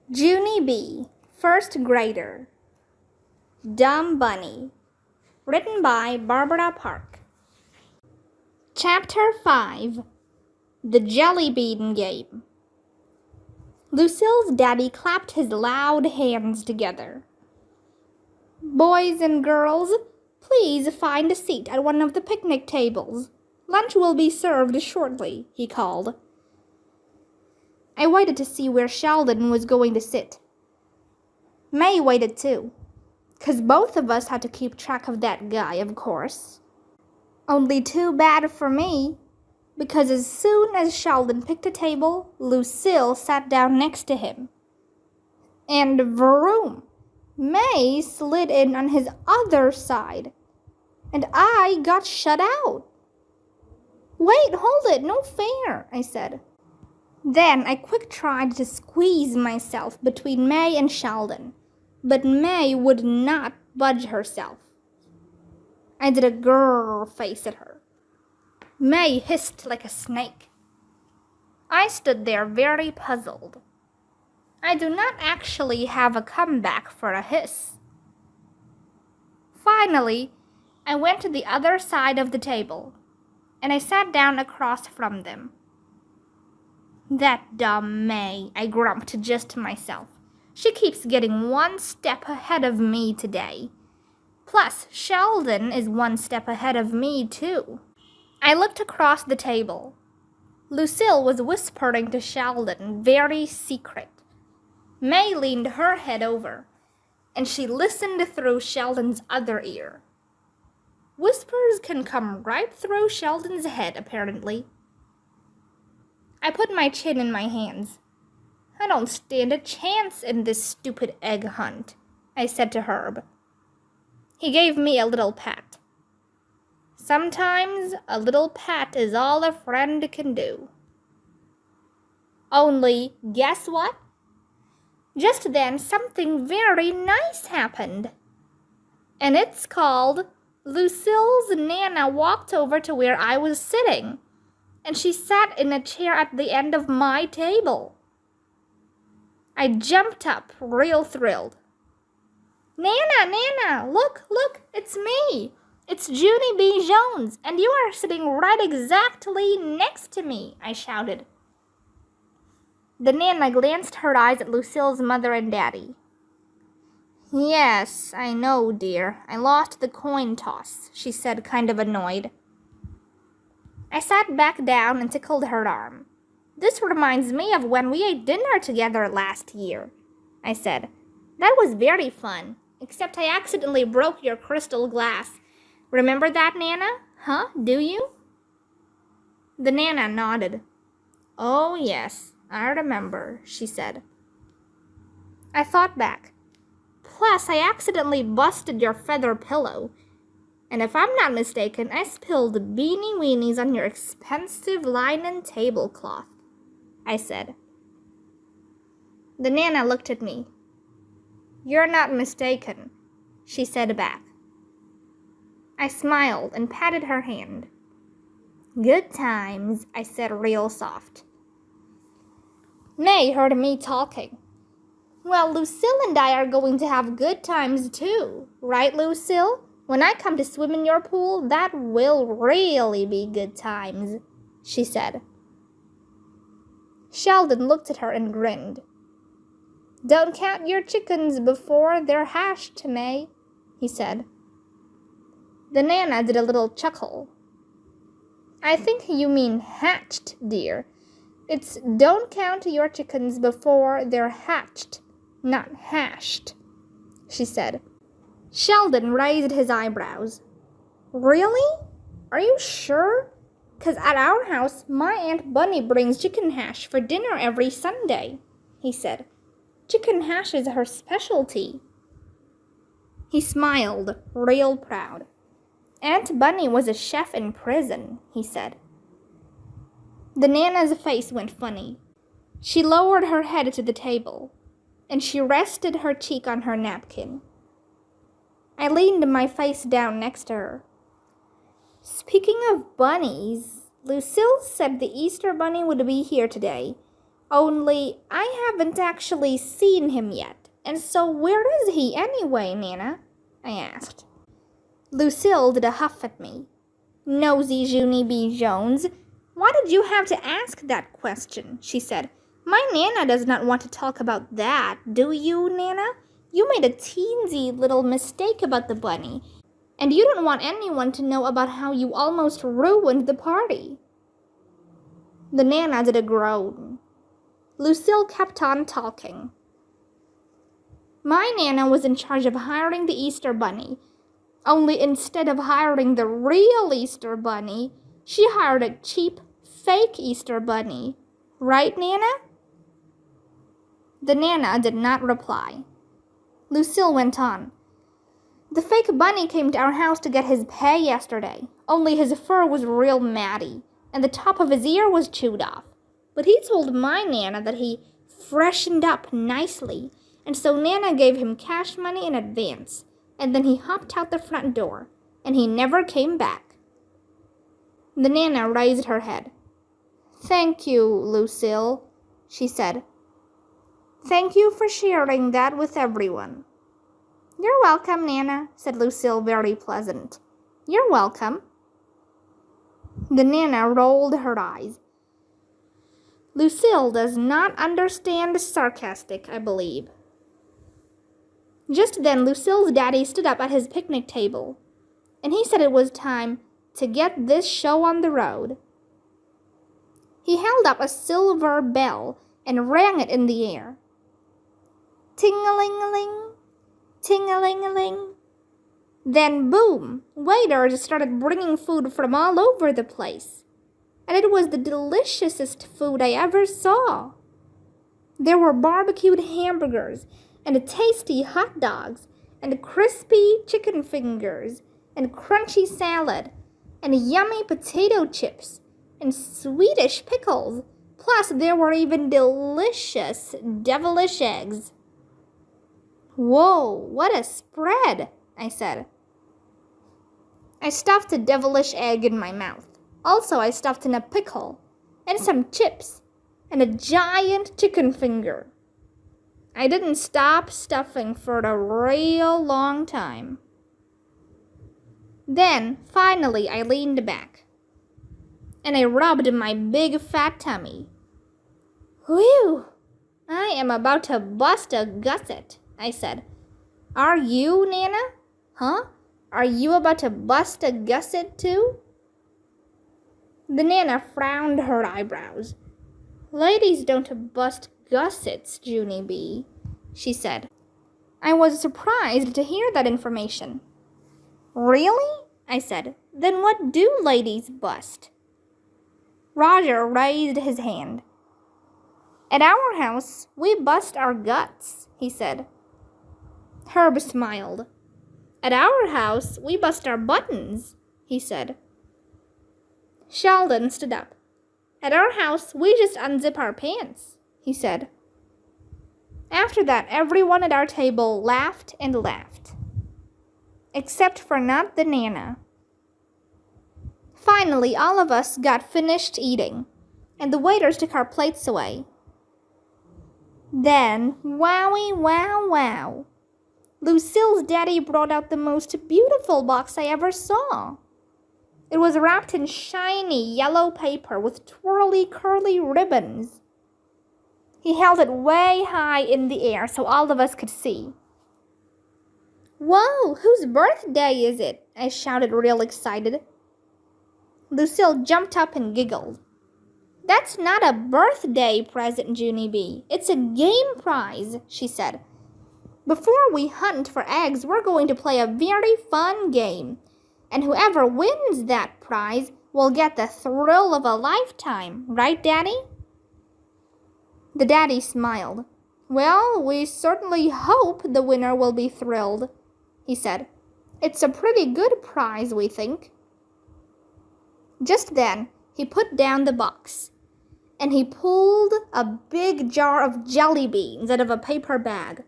Junie B., first grader. Dumb Bunny. Written by Barbara Park. Chapter 5. The Jelly Bean Game. Lucille's daddy clapped his loud hands together. Boys and girls, please find a seat at one of the picnic tables. Lunch will be served shortly, he called. I waited to see where Sheldon was going to sit. May waited too, 'cause both of us had to keep track of that guy, of course. Only too bad for me, because as soon as Sheldon picked a table, Lucille sat down next to him. And vroom! May slid in on his other side, and I got shut out. Wait, hold it, no fair, I said. Then I quick tried to squeeze myself between May and Sheldon, but May would not budge herself. I did a grrr face at her. May hissed like a snake. I stood there very puzzled. I do not actually have a comeback for a hiss. Finally, I went to the other side of the table, and I sat down across from them. That dumb May, I grumped just to myself. She keeps getting one step ahead of me today. Plus, Sheldon is one step ahead of me, too. I looked across the table. Lucille was whispering to Sheldon, very secret. May leaned her head over, and she listened through Sheldon's other ear. Whispers can come right through Sheldon's head, apparently. I put my chin in my hands. I don't stand a chance in this stupid egg hunt, I said to Herb. He gave me a little pat. Sometimes a little pat is all a friend can do. Only, guess what? Just then something very nice happened. And it's called Lucille's Nana walked over to where I was sitting, and she sat in a chair at the end of my table. I jumped up, real thrilled. Nana, look, it's me. It's Junie B. Jones, and you are sitting right exactly next to me, I shouted. The Nana glanced her eyes at Lucille's mother and daddy. Yes, I know, dear. I lost the coin toss, she said, kind of annoyed. I sat back down and tickled her arm. This reminds me of when we ate dinner together last year, I said. That was very fun, except I accidentally broke your crystal glass. Remember that, Nana? Huh? Do you? The Nana nodded. Oh, yes, I remember, she said. I thought back. Plus, I accidentally busted your feather pillow. And if I'm not mistaken, I spilled beanie weenies on your expensive linen tablecloth, I said. The Nana looked at me. You're not mistaken, she said back. I smiled and patted her hand. Good times, I said real soft. May heard me talking. Well, Lucille and I are going to have good times too, right, Lucille? When I come to swim in your pool, that will really be good times, she said. Sheldon looked at her and grinned. Don't count your chickens before they're hatched, May, he said. The Nana did a little chuckle. I think you mean hatched, dear. It's don't count your chickens before they're hatched, not hashed, she said. Sheldon raised his eyebrows. Really? Are you sure? 'Cause at our house, my Aunt Bunny brings chicken hash for dinner every Sunday, he said. Chicken hash is her specialty. He smiled, real proud. Aunt Bunny was a chef in prison, he said. The Nana's face went funny. She lowered her head to the table, and she rested her cheek on her napkin. I leaned my face down next to her. Speaking of bunnies, Lucille said the Easter Bunny would be here today. Only I haven't actually seen him yet. And so where is he anyway, Nana? I asked. Lucille did a huff at me. Nosy Junie B. Jones. Why did you have to ask that question? She said. My Nana does not want to talk about that, do you, Nana? You made a teensy little mistake about the bunny, and you don't want anyone to know about how you almost ruined the party. The Nana did a groan. Lucille kept on talking. My Nana was in charge of hiring the Easter Bunny, only instead of hiring the real Easter Bunny, she hired a cheap, fake Easter Bunny. Right, Nana? The Nana did not reply. Lucille went on. The fake bunny came to our house to get his pay yesterday, only his fur was real matty, and the top of his ear was chewed off. But he told my Nana that he freshened up nicely, and so Nana gave him cash money in advance, and then he hopped out the front door, and he never came back. The Nana raised her head. Thank you, Lucille, she said. Thank you for sharing that with everyone. You're welcome, Nana, said Lucille, very pleasant. You're welcome. The Nana rolled her eyes. Lucille does not understand sarcastic, I believe. Just then, Lucille's daddy stood up at his picnic table, and he said it was time to get this show on the road. He held up a silver bell and rang it in the air. Ting-a-ling-a-ling, ting-a-ling-a-ling. Then, boom, waiters started bringing food from all over the place. And it was the deliciousest food I ever saw. There were barbecued hamburgers, and tasty hot dogs, and crispy chicken fingers, and crunchy salad, and yummy potato chips, and Swedish pickles. Plus, there were even delicious, devilish eggs. Whoa, what a spread, I said. I stuffed a devilish egg in my mouth. Also, I stuffed in a pickle, and some chips, and a giant chicken finger. I didn't stop stuffing for a real long time. Then, finally, I leaned back, and I rubbed my big fat tummy. Whew! I am about to bust a gusset, I said. Are you, Nana? Huh? Are you about to bust a gusset too? The Nana frowned her eyebrows. Ladies don't bust gussets, Junie B., she said. I was surprised to hear that information. Really? I said. Then what do ladies bust? Roger raised his hand. At our house, we bust our guts, he said. Herb smiled. At our house, we bust our buttons, he said. Sheldon stood up. At our house, we just unzip our pants, he said. After that, everyone at our table laughed and laughed. Except for not the Nana. Finally, all of us got finished eating, and the waiters took our plates away. Then, wowie wow wow, Lucille's daddy brought out the most beautiful box I ever saw. It was wrapped in shiny yellow paper with twirly curly ribbons. He held it way high in the air so all of us could see. Whoa, whose birthday is it? I shouted real excited. Lucille jumped up and giggled. That's not a birthday present, Junie B. It's a game prize, she said. Before we hunt for eggs, we're going to play a very fun game. And whoever wins that prize will get the thrill of a lifetime. Right, Daddy? The daddy smiled. Well, we certainly hope the winner will be thrilled, he said. It's a pretty good prize, we think. Just then, he put down the box, and he pulled a big jar of jelly beans out of a paper bag.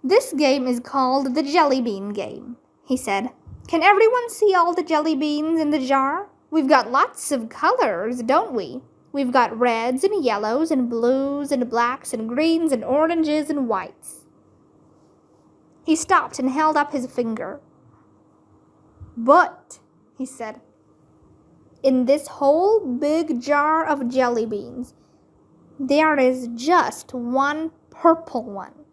This game is called the jelly bean game, he said. Can everyone see all the jelly beans in the jar? We've got lots of colors, don't we? We've got reds and yellows and blues and blacks and greens and oranges and whites. He stopped and held up his finger. But, he said, in this whole big jar of jelly beans, there is just one purple one.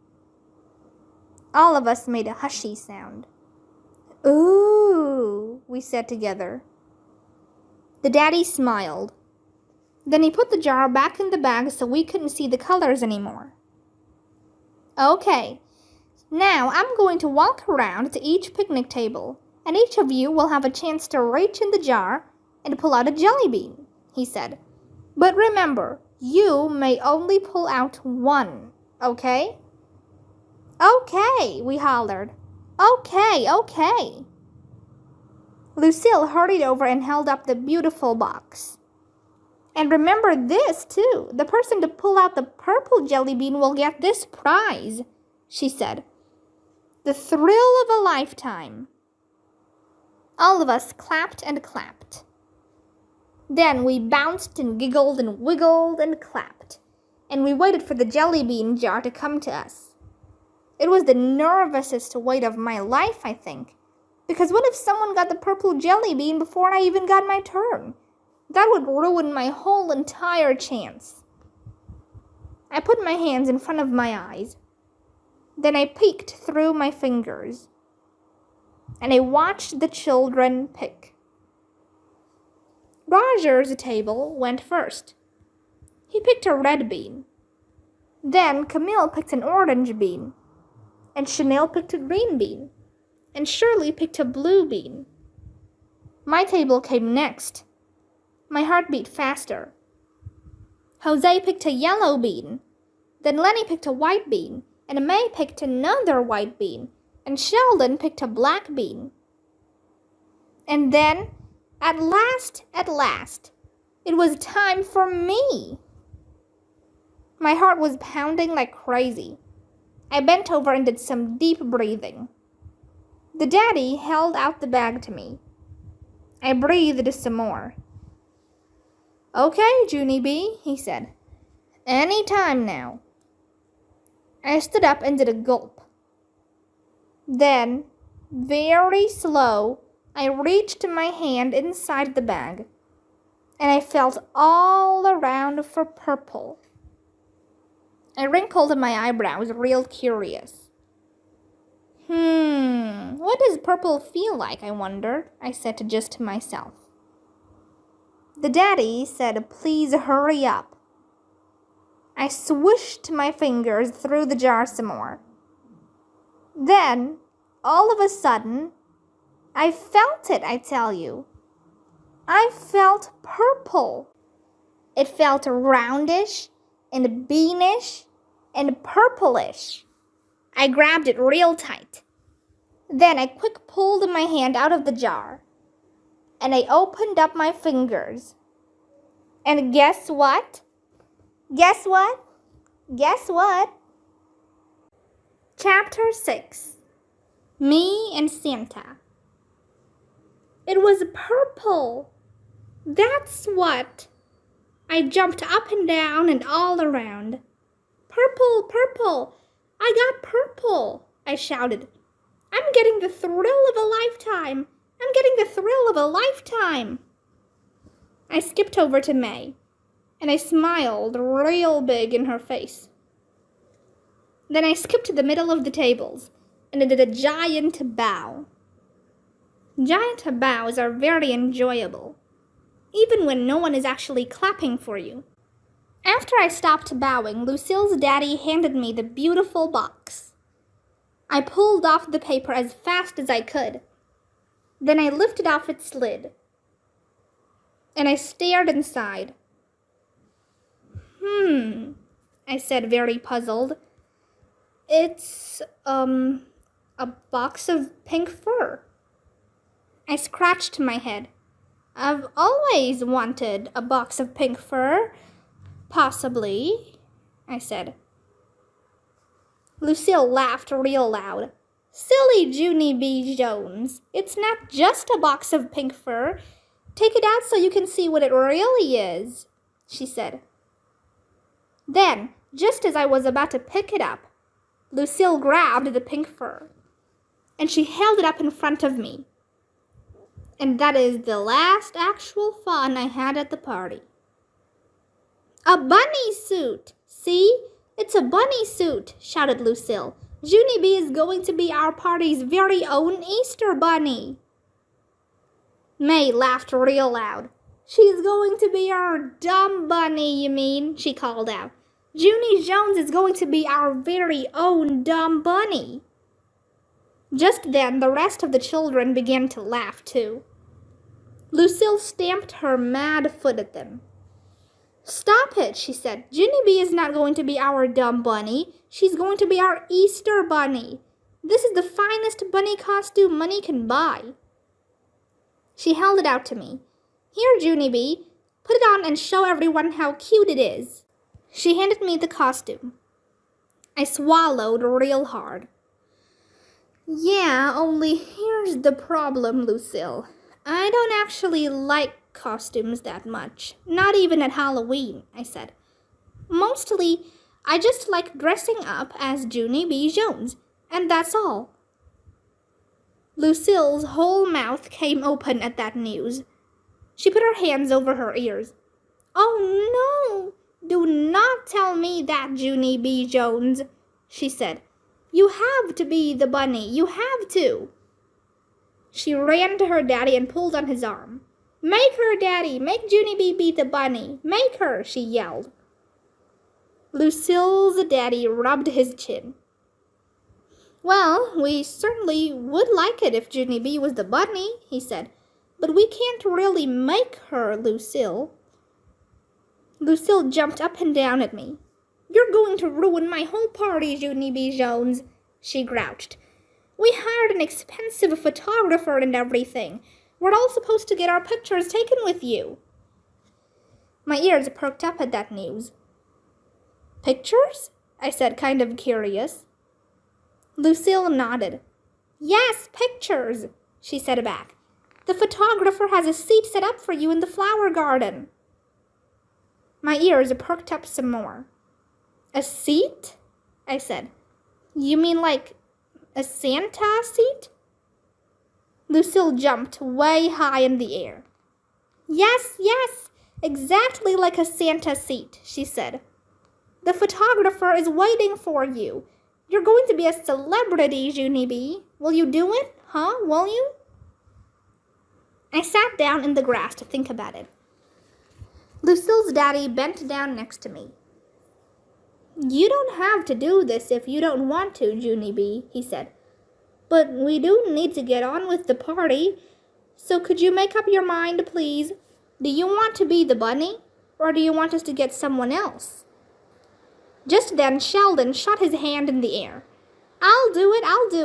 All of us made a hushy sound. Ooh, we said together. The daddy smiled. Then he put the jar back in the bag so we couldn't see the colors anymore. Okay, now I'm going to walk around to each picnic table, and each of you will have a chance to reach in the jar and pull out a jelly bean, he said. But remember, you may only pull out one, okay? Okay, we hollered. Okay. Lucille hurried over and held up the beautiful box. And remember this, too. The person to pull out the purple jelly bean will get this prize, she said. The thrill of a lifetime. All of us clapped and clapped. Then we bounced and giggled and wiggled and clapped. And we waited for the jelly bean jar to come to us. It was the nervousest wait of my life, I think. Because what if someone got the purple jelly bean before I even got my turn? That would ruin my whole entire chance. I put my hands in front of my eyes. Then I peeked through my fingers. And I watched the children pick. Roger's table went first. He picked a red bean. Then Camille picked an orange bean. And Chanel picked a green bean. And Shirley picked a blue bean. My table came next. My heart beat faster. Jose picked a yellow bean. Then Lenny picked a white bean. And May picked another white bean. And Sheldon picked a black bean. And then, at last, it was time for me. My heart was pounding like crazy. I bent over and did some deep breathing. The daddy held out the bag to me. I breathed some more. Okay, Junie B, he said. Any time now. I stood up and did a gulp. Then, very slow, I reached my hand inside the bag, and I felt all around for purple. I wrinkled my eyebrows real curious. What does purple feel like, I wondered, I said to just myself. The daddy said, please hurry up. I swished my fingers through the jar some more. Then, all of a sudden, I felt it, I tell you. I felt purple. It felt roundish and beanish and purplish. I grabbed it real tight. Then I quick pulled my hand out of the jar. And I opened up my fingers. And guess what? Guess what? Guess what? Chapter 6. Me and Santa. It was purple. That's what. I jumped up and down and all around. Purple, purple. I got purple, I shouted. I'm getting the thrill of a lifetime. I'm getting the thrill of a lifetime. I skipped over to May, and I smiled real big in her face. Then I skipped to the middle of the tables, and I did a giant bow. Giant bows are very enjoyable, even when no one is actually clapping for you. After I stopped bowing, Lucille's daddy handed me the beautiful box. I pulled off the paper as fast as I could. Then I lifted off its lid, and I stared inside. I said, very puzzled. It's, a box of pink fur. I scratched my head. I've always wanted a box of pink fur. Possibly, I said. Lucille laughed real loud. Silly Junie B. Jones. It's not just a box of pink fur. Take it out so you can see what it really is. she said. Then, just as I was about to pick it up, Lucille grabbed the pink fur, and she held it up in front of me. And that is the last actual fun I had at the party. A bunny suit! See? It's a bunny suit, shouted Lucille. Junie B is going to be our party's very own Easter bunny. May laughed real loud. She's going to be our dumb bunny, you mean? She called out. Junie Jones is going to be our very own dumb bunny. Just then, the rest of the children began to laugh too. Lucille stamped her mad foot at them. Stop it, she said. Junie B is not going to be our dumb bunny. She's going to be our Easter bunny. This is the finest bunny costume money can buy. She held it out to me. Here, Junie B, put it on and show everyone how cute it is. She handed me the costume. I swallowed real hard. Yeah, only here's the problem, Lucille. I don't actually like costumes that much. Not even at Halloween, I said. Mostly, I just like dressing up as Junie B. Jones, and that's all. Lucille's whole mouth came open at that news. She put her hands over her ears. Oh, no! Do not tell me that, Junie B. Jones, she said. You have to be the bunny. You have to. She ran to her daddy and pulled on his arm. Make her, Daddy. Make Junie B be the bunny. Make her, she yelled. Lucille's daddy rubbed his chin. Well, we certainly would like it if Junie B was the bunny, he said. But we can't really make her, Lucille. Lucille jumped up and down at me. You're going to ruin my whole party, Junie B. Jones, she grouched. We hired an expensive photographer and everything. We're all supposed to get our pictures taken with you. My ears perked up at that news. Pictures? I said, kind of curious. Lucille nodded. Yes, pictures, she said back. The photographer has a seat set up for you in the flower garden. My ears perked up some more. A seat? I said. You mean like a Santa seat? Lucille jumped way high in the air. Yes, exactly like a Santa seat, she said. The photographer is waiting for you. You're going to be a celebrity, Junie B. Will you do it? Huh? Will you? I sat down in the grass to think about it. Lucille's daddy bent down next to me. You don't have to do this if you don't want to, Junie B, he said. But we do need to get on with the party. So could you make up your mind, please? Do you want to be the bunny? Or do you want us to get someone else? Just then, Sheldon shot his hand in the air. I'll do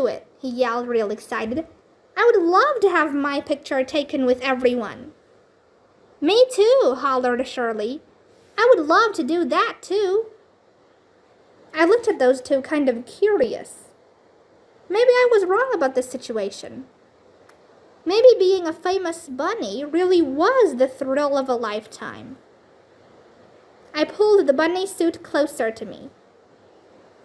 it, he yelled real excited. I would love to have my picture taken with everyone. Me too, hollered Shirley. I would love to do that too. I looked at those two kind of curious. Maybe I was wrong about this situation. Maybe being a famous bunny really was the thrill of a lifetime. I pulled the bunny suit closer to me.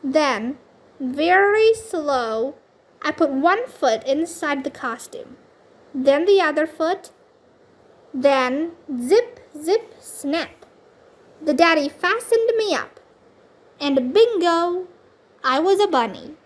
Then, very slow, I put one foot inside the costume, then the other foot, then zip, zip, snap. The daddy fastened me up, and bingo, I was a bunny.